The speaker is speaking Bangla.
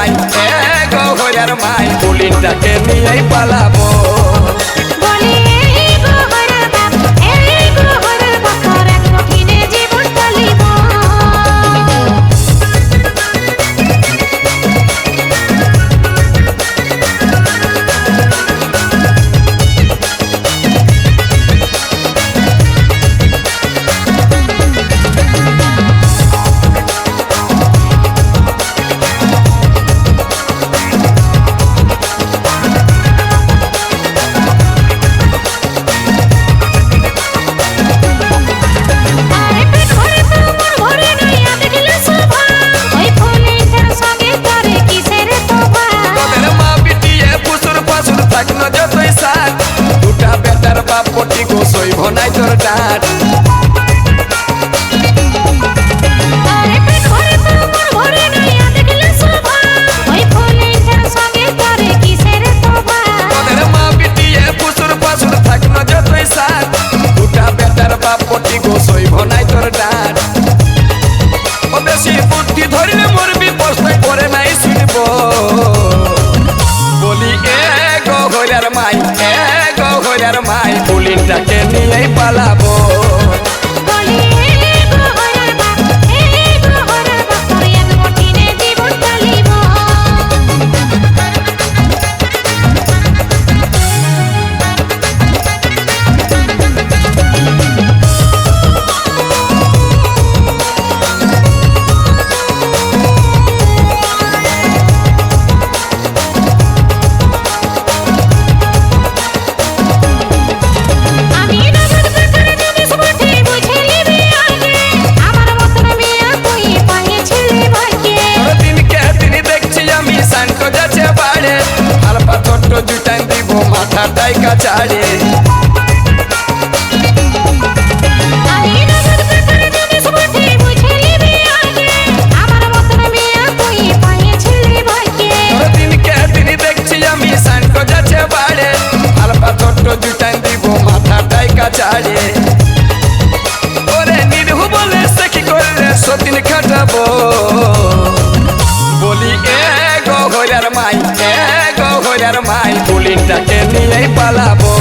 মাই গো হইয়ার মাই বুলিনটাকে নিয়েই পালাবো। নাই তোর ডাট মা বিটিয়ে পুসুর পাসুর থাকলো যতই সাথ দুটা বেটার বাপ পটি গো সইব নাই তোর ডাট ও বেশি বুদ্ধি ধরিলে মরবি পস্তায় করে নাই শুনব বলি গো হইয়ার মাই গো হইয়ার মাই বুলিনটাকে নিয়েই পালাবো। জুটাই দিব মাথাটাই কাচারে দিনকে দিন দেখছি আমি সানকো যাচ্ছে বাড়ে হালপা ছোট্ট জুটাই দিব মাথাটাই কাচারে ওরে নিরহু বলে সে কি করলে সদিন খাটাবো বলি গো হইয়ার মাই গো হইয়ার মাই বুলিনটাকে নিয়েই পালাবো।